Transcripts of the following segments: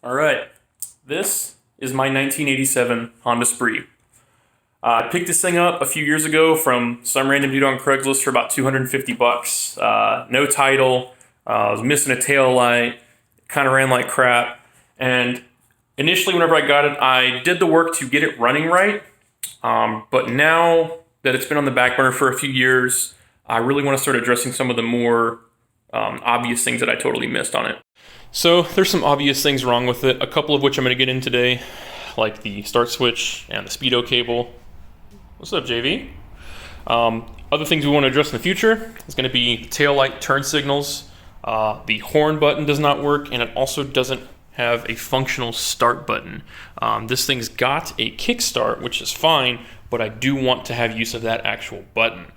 All right, this is my 1987 Honda Spree. I picked this thing up a few years ago from some random dude on Craigslist for about 250 bucks. No title, I was missing a tail light, kind of ran like crap. And initially, whenever I got it, I did the work to get it running right. But now that it's been on the back burner for a few years, I really want to start addressing some of the more obvious things that I totally missed on it. So there's some obvious things wrong with it, a couple of which I'm going to get in today, like the start switch and the speedo cable. What's up, JV? Other things we want to address in the future is going to be tail light turn signals. The horn button does not work, and it also doesn't have a functional start button. This thing's got a kickstart, which is fine, but I do want to have use of that actual button.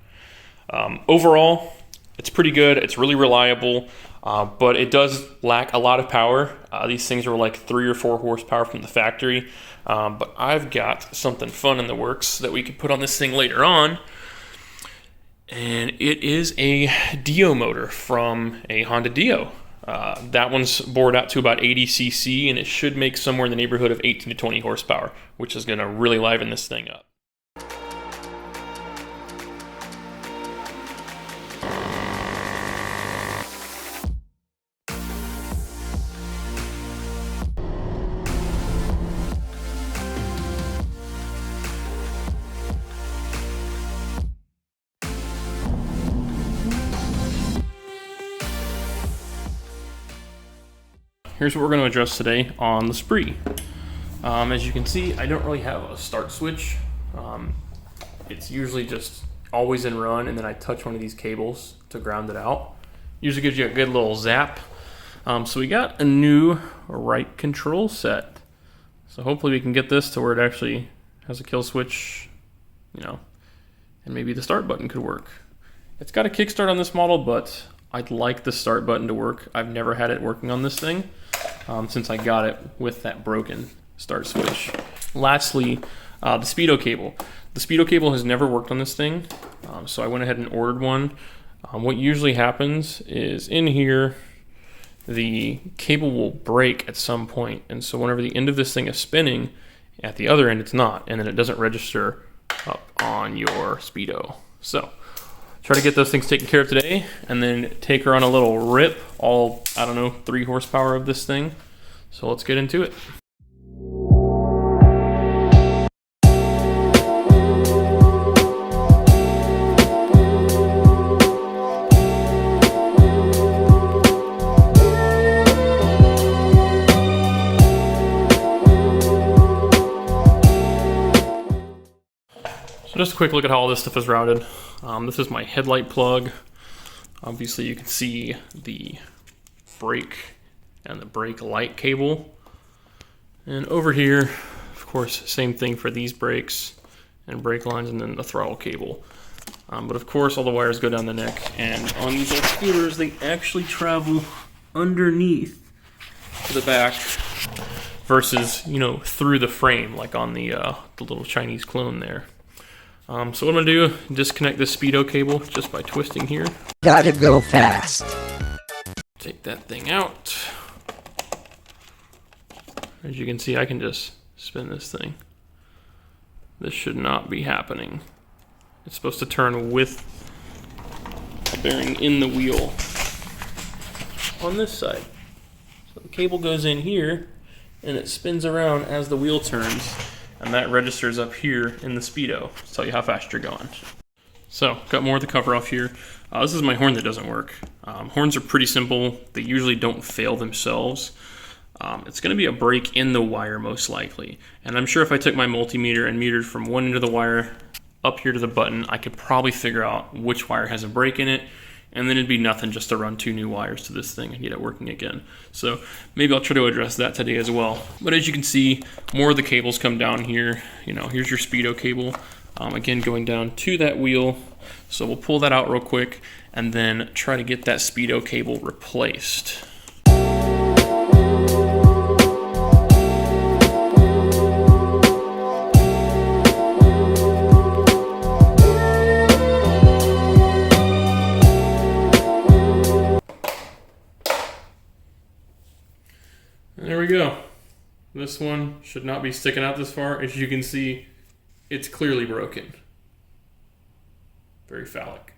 Overall, it's pretty good. It's really reliable, but it does lack a lot of power. These things are like 3 or 4 horsepower from the factory, but I've got something fun in the works that we could put on this thing later on, and it is a Dio motor from a Honda Dio. That one's bored out to about 80 cc, and it should make somewhere in the neighborhood of 18 to 20 horsepower, which is going to really liven this thing up. Here's what we're going to address today on the Spree. As you can see, I don't really have a start switch. It's usually just always in run, and then I touch one of these cables to ground it out. Usually gives you a good little zap. So we got a new right control set. So hopefully we can get this to where it actually has a kill switch, and maybe the start button could work. It's got a kickstart on this model, but I'd like the start button to work. I've never had it working on this thing since I got it with that broken start switch. Lastly, the speedo cable. The speedo cable has never worked on this thing, so I went ahead and ordered one. What usually happens is in here, the cable will break at some point, and so whenever the end of this thing is spinning, at the other end it's not, and then it doesn't register up on your speedo. So try to get those things taken care of today, and then take her on a little rip, all, 3 horsepower of this thing. So let's get into it. So just a quick look at how all this stuff is routed. This is my headlight plug. Obviously you can see the brake and the brake light cable. And over here, of course, same thing for these brakes and brake lines, and then the throttle cable. But of course all the wires go down the neck, and on these old scooters they actually travel underneath to the back versus, through the frame like on the little Chinese clone there. So what I'm going to do, disconnect this speedo cable just by twisting here. Gotta go fast. Take that thing out. As you can see, I can just spin this thing. This should not be happening. It's supposed to turn with the bearing in the wheel on this side. So the cable goes in here and it spins around as the wheel turns. And that registers up here in the speedo to tell you how fast you're going. So, got more of the cover off here. This is my horn that doesn't work. Horns are pretty simple. They usually don't fail themselves. It's going to be a break in the wire most likely. And I'm sure if I took my multimeter and metered from one end of the wire up here to the button, I could probably figure out which wire has a break in it. And then it'd be nothing just to run 2 new wires to this thing and get it working again. So maybe I'll try to address that today as well. But as you can see, more of the cables come down here. Here's your speedo cable. Again, going down to that wheel. So we'll pull that out real quick and then try to get that speedo cable replaced. There we go. This one should not be sticking out this far. As you can see, it's clearly broken. Very phallic.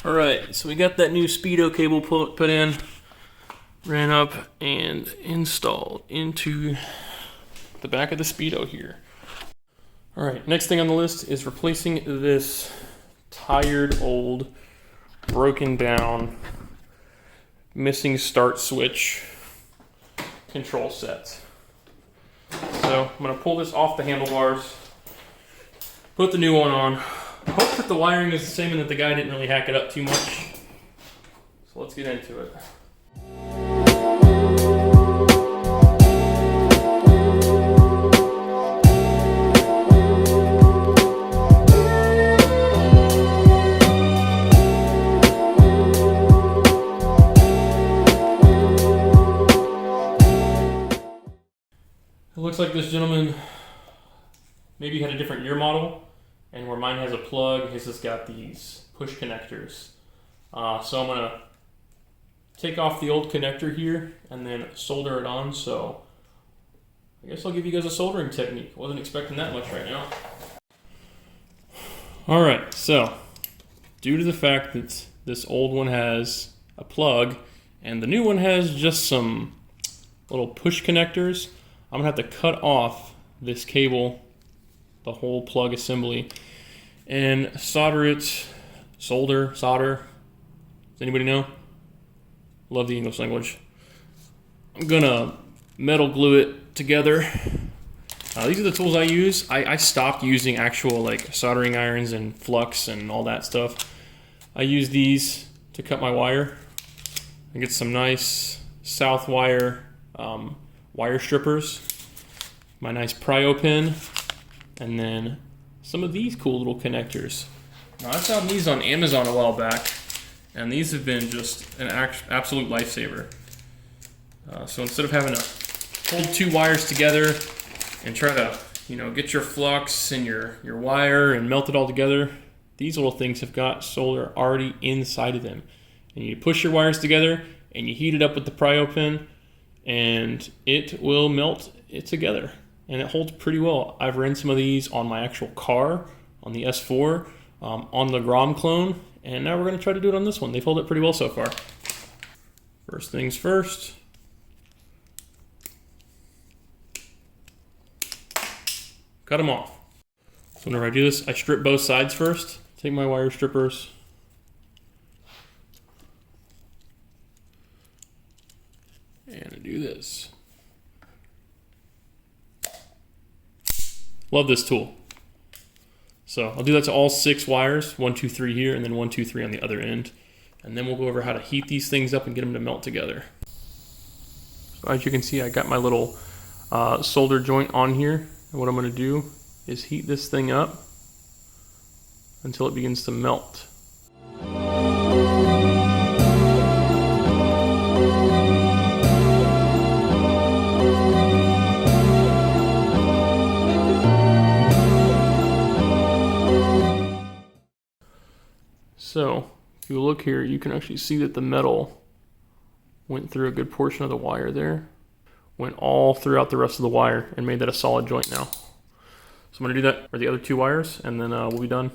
Alright, so we got that new speedo cable put in, ran up and installed into the back of the speedo here. Alright, next thing on the list is replacing this tired, old, broken down, missing start switch control set. So I'm going to pull this off the handlebars, put the new one on. Hope that the wiring is the same and that the guy didn't really hack it up too much. So let's get into it. It looks like this gentleman maybe had a different year model. And where mine has a plug, his has got these push connectors. So I'm gonna take off the old connector here and then solder it on. So I guess I'll give you guys a soldering technique. Wasn't expecting that much right now. All right, so due to the fact that this old one has a plug and the new one has just some little push connectors, I'm gonna have to cut off this cable, the whole plug assembly, and solder it. Solder. Does anybody know? Love the English language. I'm gonna metal glue it together. These are the tools I use. I stopped using actual like soldering irons and flux and all that stuff. I use these to cut my wire. I get some nice South wire wire strippers, my nice prio pin, and then some of these cool little connectors. Now, I found these on Amazon a while back, and these have been just an absolute lifesaver. So instead of having to hold two wires together and try to, get your flux and your wire and melt it all together, these little things have got solder already inside of them. And you push your wires together and you heat it up with the prio pin, and it will melt it together. And it holds pretty well. I've ran some of these on my actual car, on the S4, on the Grom clone, and now we're going to try to do it on this one. They've held it pretty well so far. First things first. Cut them off. So whenever I do this, I strip both sides first. Take my wire strippers. And I do this. Love this tool. So I'll do that to all 6 wires, 1, 2, 3 here, and then 1, 2, 3 on the other end. And then we'll go over how to heat these things up and get them to melt together. So as you can see, I got my little solder joint on here. And what I'm going to do is heat this thing up until it begins to melt. So if you look here, you can actually see that the metal went through a good portion of the wire there, went all throughout the rest of the wire and made that a solid joint now. So I'm going to do that for the other 2 wires, and then we'll be done.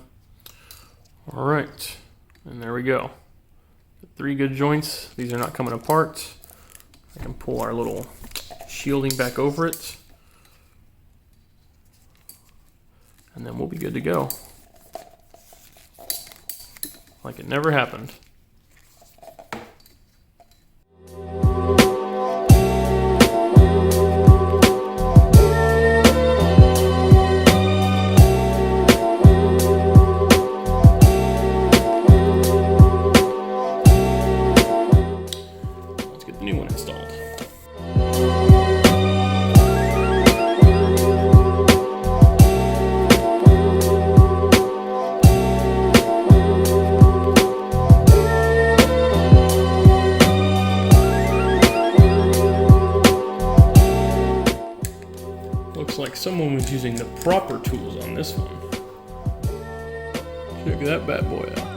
All right, and there we go. 3 good joints. These are not coming apart. I can pull our little shielding back over it. and then we'll be good to go. Like it never happened. Let's get the new one installed. Looks like someone was using the proper tools on this one. Check that bad boy out.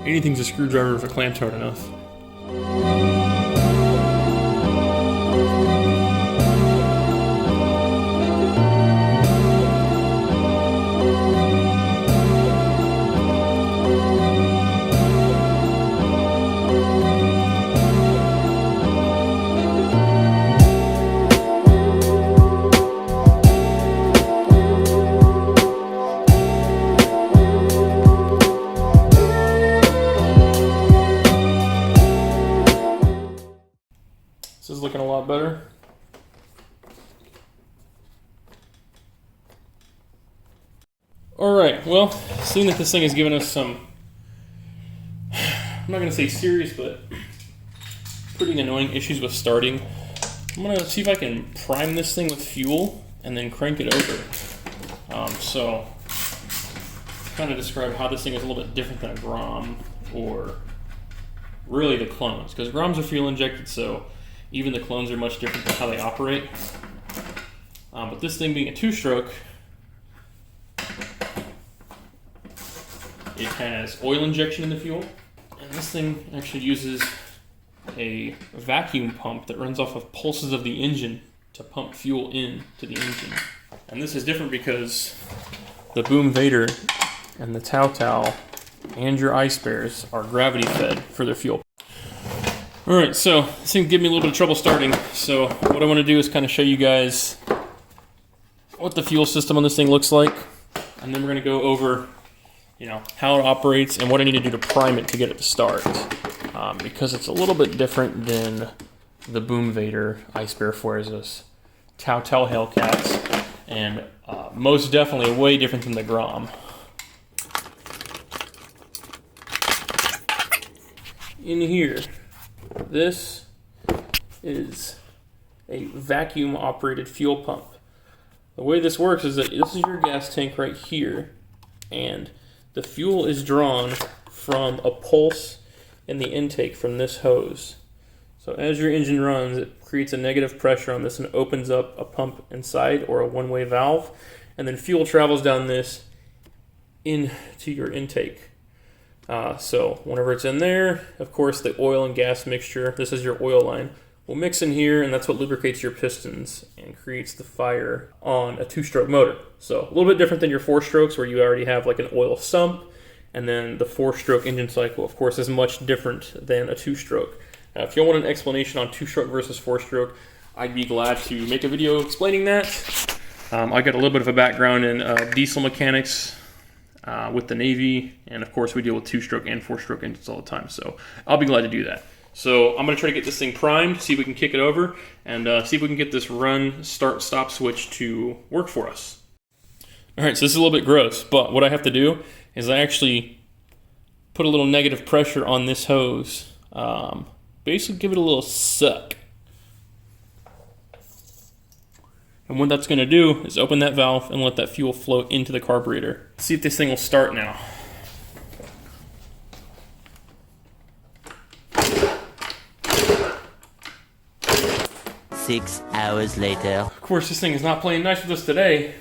Anything's a screwdriver if it clamps hard enough. This is looking a lot better. Alright, well, seeing that this thing has given us some, I'm not going to say serious, but pretty annoying issues with starting, I'm going to see if I can prime this thing with fuel and then crank it over. So, kind of describe how this thing is a little bit different than a Grom, or really the clones, because Groms are fuel injected, so even the clones are much different than how they operate. But this thing being a two-stroke, it has oil injection in the fuel, and this thing actually uses a vacuum pump that runs off of pulses of the engine to pump fuel in to the engine. And this is different because the Boom Vader and the Tau Tau and your ice bears are gravity fed for their fuel. Alright, so this thing gave me a little bit of trouble starting, so what I want to do is kind of show you guys what the fuel system on this thing looks like, and then we're going to go over, how it operates and what I need to do to prime it to get it to start, because it's a little bit different than the Boom Vader, Ice Bear Fuerzas, Tau Tau Hellcats, and most definitely way different than the Grom. In here, this is a vacuum operated fuel pump. The way this works is that this is your gas tank right here, and the fuel is drawn from a pulse in the intake from this hose. So as your engine runs, it creates a negative pressure on this and opens up a pump inside, or a one-way valve, and then fuel travels down this into your intake. So whenever it's in there, of course, the oil and gas mixture, this is your oil line, will mix in here, and that's what lubricates your pistons and creates the fire on a two-stroke motor. So a little bit different than your four-strokes, where you already have like an oil sump, and then the four-stroke engine cycle, of course, is much different than a two-stroke. If you want an explanation on two-stroke versus four-stroke, I'd be glad to make a video explaining that. I got a little bit of a background in diesel mechanics, with the Navy, and of course we deal with two-stroke and four-stroke engines all the time, so I'll be glad to do that. So I'm going to try to get this thing primed, see if we can kick it over, and see if we can get this run, start, stop switch to work for us. Alright, so this is a little bit gross, but what I have to do is I actually put a little negative pressure on this hose, basically give it a little suck. And what that's going to do is open that valve and let that fuel flow into the carburetor. See if this thing will start now. Six hours later. Of course, this thing is not playing nice with us today.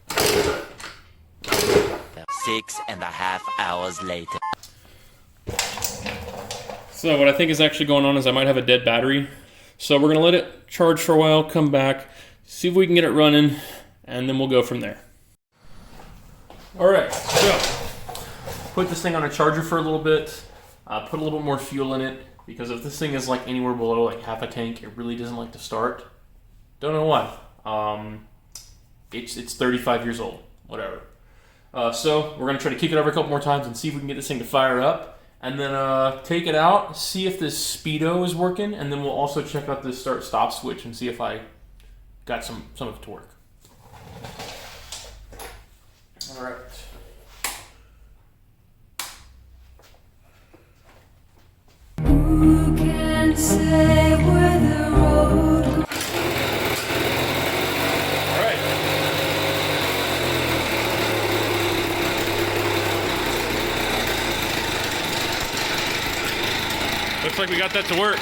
6.5 hours later. So what I think is actually going on is I might have a dead battery. So we're going to let it charge for a while, come back, see if we can get it running, and then we'll go from there. Alright, so put this thing on a charger for a little bit, put a little bit more fuel in it, because if this thing is like anywhere below like half a tank, it really doesn't like to start. Don't know why. it's 35 years old, whatever. So we're gonna try to kick it over a couple more times and see if we can get this thing to fire up, and then take it out, see if this speedo is working, and then we'll also check out this start-stop switch and see if I got some of it to work. All right. Who can say where the road goes? All right. Looks like we got that to work.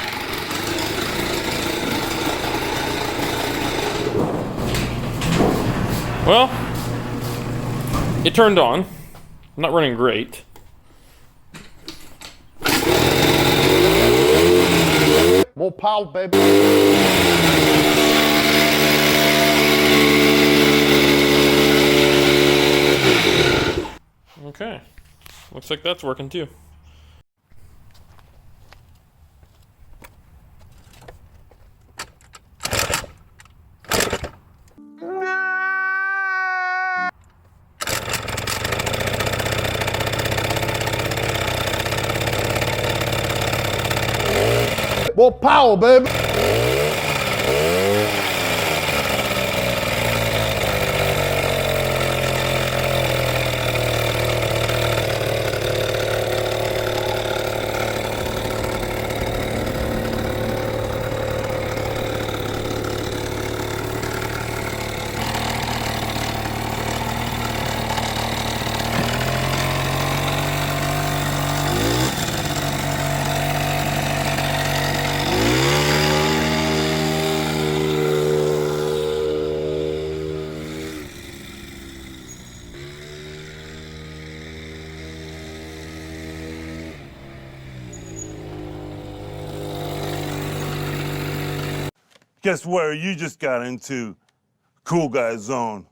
Well, it turned on. Not running great. More power, baby. Okay. Looks like that's working too. More power, baby. Guess where you just got into? Cool guy zone.